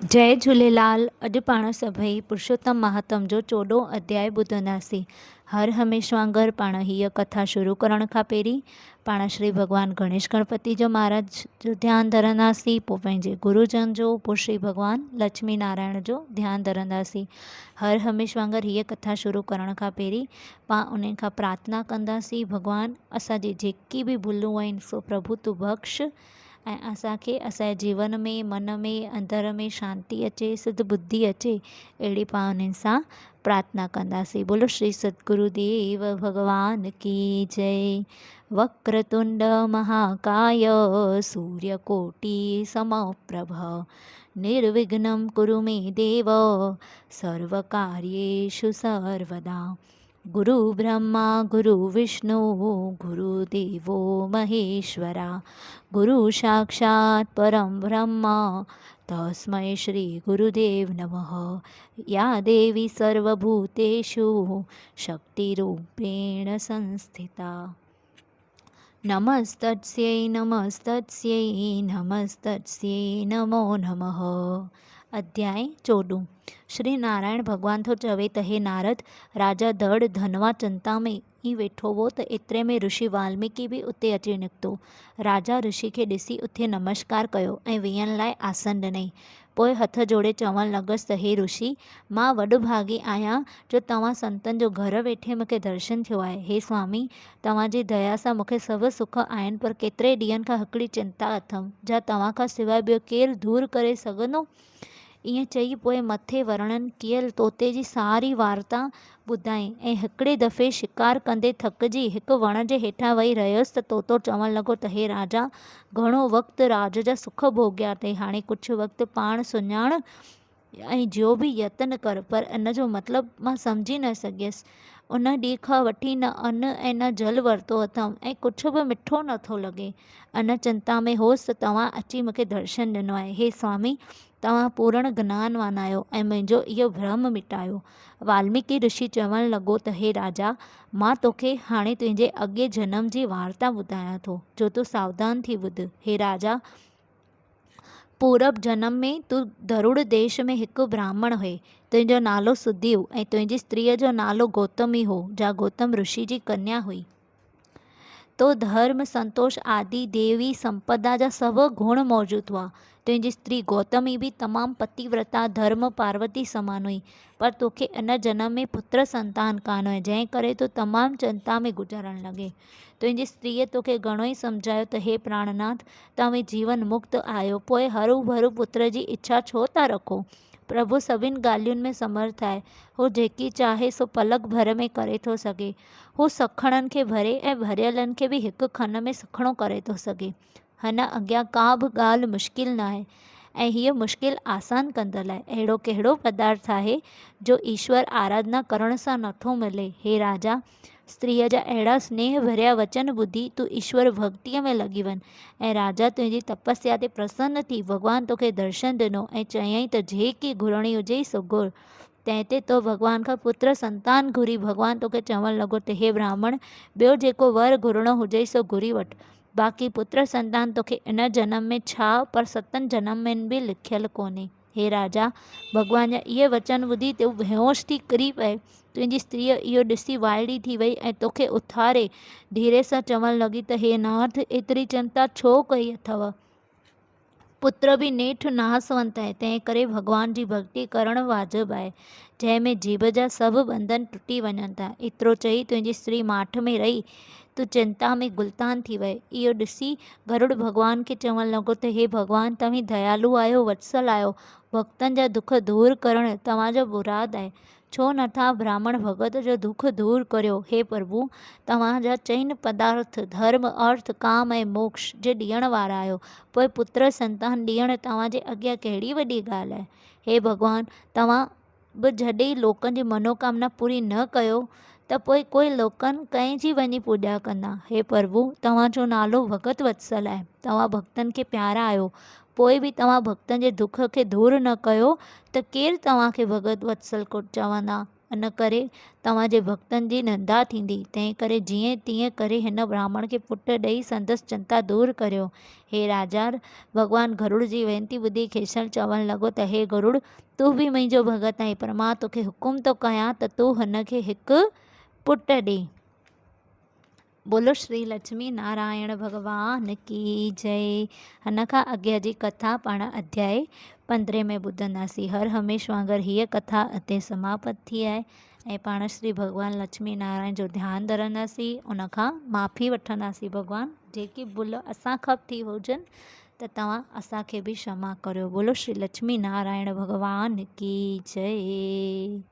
जय झूलेलाल। अॼु पाण सभई पुरुषोत्तम महात्म जो 14 अध्याय ॿुधंदासीं। हर हमेश वांगुरु पाण हीअ कथा शुरू करण खां पहिरीं पाण श्री भॻवान गणेश गणपति जो महाराज जो ध्यानु धरंदासीं, पोइ पंहिंजे गुरुजन जो, पोइ श्री भॻवान लक्ष्मी नारायण जो ध्यानु धरंदासीं। हर हमेश वांगुरु हीअ कथा शुरू करण खां पहिरीं पाण उन खां प्रार्थना कंदासीं, भॻवान असांजी जेकी बि भुलूं आहिनि सो प्रभु तूं बख़्श ऐं असांखे असांजे जीवन में, मन में, अंदर में शांती अचे, सिद्ध बुद्धि अचे, अहिड़ी पाण उन्हनि सां प्रार्थना कंदासीं। बोलो श्री सतगुरुदेव भगवान की जय। वक्रतुंड महाकाय सूर्यकोटि समप्रभ निर्विघ्नं कुरु मे देव सर्वकार्येषु सर्वदा। गुरु ब्रह्मा गुरु विष्णु गुरुदेवो महेश्वरा गुरु साक्षात् परं ब्रह्म तस्मै श्री गुरुदेव नमः। या देवी सर्वभूतेषु शक्तिरूपेण संस्थिता। नमस्तस्यै नमस्तस्यै नमस्तस्यै नमो नमः। अध्याय 14। श्री नारायण भगवान थो चवे त हे नारद, राजा धड़ धनवा चिंता में ई वेठो हो त एतिरे में ऋषि वाल्मीकि बि उते अची निकितो। राजा ऋषि खे ॾिसी उथे नमस्कार कयो ऐं वेहण लाइ आसन ॾिनई। पोइ हथ जोड़े चवणु लॻसि त हे ऋषि, मां वॾभागी आहियां जो तव्हां संतनि जो घर वेठे मूंखे दर्शन थियो आहे। हे स्वामी, तव्हांजी दया सां मूंखे सभु सुख आहिनि, पर केतिरे ॾींहंनि खां हिकिड़ी चिंता अथमि, जा तव्हां खां सवाइ ॿियो केरु दूरि करे सघंदो? ईअं चई पोइ मथे वर्णन कयल तोते जी सारी वार्ता ॿुधाई ऐं हिकिड़े दफ़े शिकार कंदे थकिजी हिकु वण जे हेठां वेही रहियुसि त तोतो चवणु लॻो त हे राजा, घणो वक़्तु राज जा सुख भोॻिया अथई, हाणे कुझु वक़्तु पाण सुञाण ऐं जो बि यत्न कर, पर इन जो मतिलबु मां सम्झी न सघियसि। उन ॾींहं खां वठी न अन्न ऐं न जल वरितो अथमि ऐं कुझु बि मिठो नथो लॻे। अन चिंता में होसि त तव्हां अची मूंखे दर्शन ॾिनो आहे। हे स्वामी, तव्हां पूर्ण ज्ञानवान आहियो ऐं मुंहिंजो इहो भ्रम मिटायो। वाल्मीकि ऋषि चवणु लॻो त हे राजा, मां तोखे हाणे तुंहिंजे अॻे जनम जी वार्ता ॿुधायां थो, जो तूं सावधान थी ॿुध। हे राजा, पूरब जनम में तूं धरुड़ देश में हिकु ब्राह्मण हुए। तुंहिंजो नालो सुदीव ऐं तुंहिंजी स्त्रीअ जो नालो गौतमी हो, जा गौतम ऋषि जी कन्या हुई। तो धर्म, संतोष आदि देवी संपदा जा सभु गुण मौजूद हुआ। तुंहिंजी स्त्री गौतमी भी तमामु पतिव्रता, धर्म पार्वती समान हुई, पर तोखे इन जनम में पुत्र संतान कान हुए, जंहिं करे तो तमामु चिंता में गुज़रण लॻे। तुंहिंजी स्त्रीअ तोखे घणो ई सम्झायो त हे प्राणनाथ, तव्हां जीवन मुक्त आहियो, पोइ हरू भरू पुत्र जी इच्छा छो था रखो? प्रभु सभिनि ॻाल्हियुनि में समर्थ आहे। हू जेकी चाहे सो पलक भर में करे थो सघे। हू सखणनि खे भरे ऐं भरियलनि खे बि हिकु खन में सखणो करे थो सघे। हिन अॻियां का बि ॻाल्हि मुश्किल न आहे ऐं हीअ मुश्किल आसान कंदड़ आहे। अहिड़ो कहिड़ो पदार्थ आहे जो ईश्वर आराधना करण सां नथो मिले? हे राजा, स्त्रीअ जा अहिड़ा स्नेह भरिया वचन ॿुधी तूं ईश्वर भक्तिअ में लॻी वञ। ऐं राजा तुंहिंजी तपस्या ते प्रसन्न थी भॻवान तोखे दर्शन ॾिनो ऐं चयईं त जेकी घुरणी हुजे सो घुर। तंहिं ते तो भॻवान खां पुत्र संतान घुरी भॻवान तोखे चवणु लॻो त हे ब्राह्मण, ॿियो जेको वर घुरणो हुजे सो घुरी वठि। बाक़ी पुत्र संतान तोखे इन जनम में छा, पर 7 जनम में बि लिखियलु कोन्हे। हे राजा, भॻवान जा इहे वचन ॿुधी तूं बेहोश थी किरी पए। तुंहिंजी स्त्रीअ इहो ॾिसी वाइड़ी थी वई ऐं तोखे उथारे धीरे सां चवणु लॻी त हे नाथ, एतिरी चिंता छो कई अथव? पुत्र बि नेठि नासवंत आहे, तंहिं करे भॻवान जी भक्ति करणु वाजिबु आहे, जंहिंमें जीभ जा सभु बंधन टुटी वञनि था। एतिरो चई तुंहिंजी स्त्री माठ में रही तूं चिंता में गुलतान थी वई। इहो ॾिसी गरुड़ भॻवान खे चवणु लॻो त हे भॻवान, तव्हीं दयालु आहियो, वत्सल आहियो, भक्तनि जा दुख दूरि करणु तव्हांजो मुराद आहे। छो नथा ब्राह्मण भगत जो दुख दूरि करियो? हे प्रभु, तव्हांजा चइनि पदार्थ धर्म, अर्थ, काम ऐं मोक्ष जे ॾियण वारा आहियो, पोइ पुत्र संतान ॾियणु तव्हांजे अॻियां कहिड़ी वॾी ॻाल्हि आहे? हे भॻवान, तव्हां बि जॾहिं लोकनि जी मनोकामना पूरी न कयो त पोइ कोई लोकनि कंहिंजी वञी पूॼा कंदा? हे प्रभु, तव्हांजो नालो भगत वत्सल आहे, तव्हां भक्तनि खे प्यारा आहियो, पोइ बि तव्हां भक्तनि जे दुख खे दूरि न कयो त केरु तव्हांखे भगत वत्सल को चवंदा? इन करे तव्हांजे भक्तनि जी निंदा थींदी। तंहिं करे जीअं तीअं करे हिन ब्राह्मण खे पुटु ॾेई संदसि चिंता दूरि करियो। हे राजा, भॻवानु गरुड़ जी वेनती ॿुधी खेसण चवणु लॻो त हे गरुड़, तूं बि मुंहिंजो भॻत आहीं, पर मां तोखे हुकुम थो कयां त तूं हिनखे हिकु पुटु ॾे। बोलो श्री लक्ष्मी नारायण भॻवान की जय। हिन खां अॻियां जी कथा पाण अध्याय 15 में ॿुधंदासीं। हर हमेशह वांगुरु हीअ कथा हिते समाप्त थी आहे ऐं पाण श्री भॻवानु लक्ष्मी नारायण जो ध्यानु धरंदासीं। उनखां माफ़ी वठंदासीं। भॻवानु जेकी भुल असांखां थी हुजनि त तव्हां असांखे बि क्षमा करियो। बोलो श्री लक्ष्मी नारायण भॻवान की जय।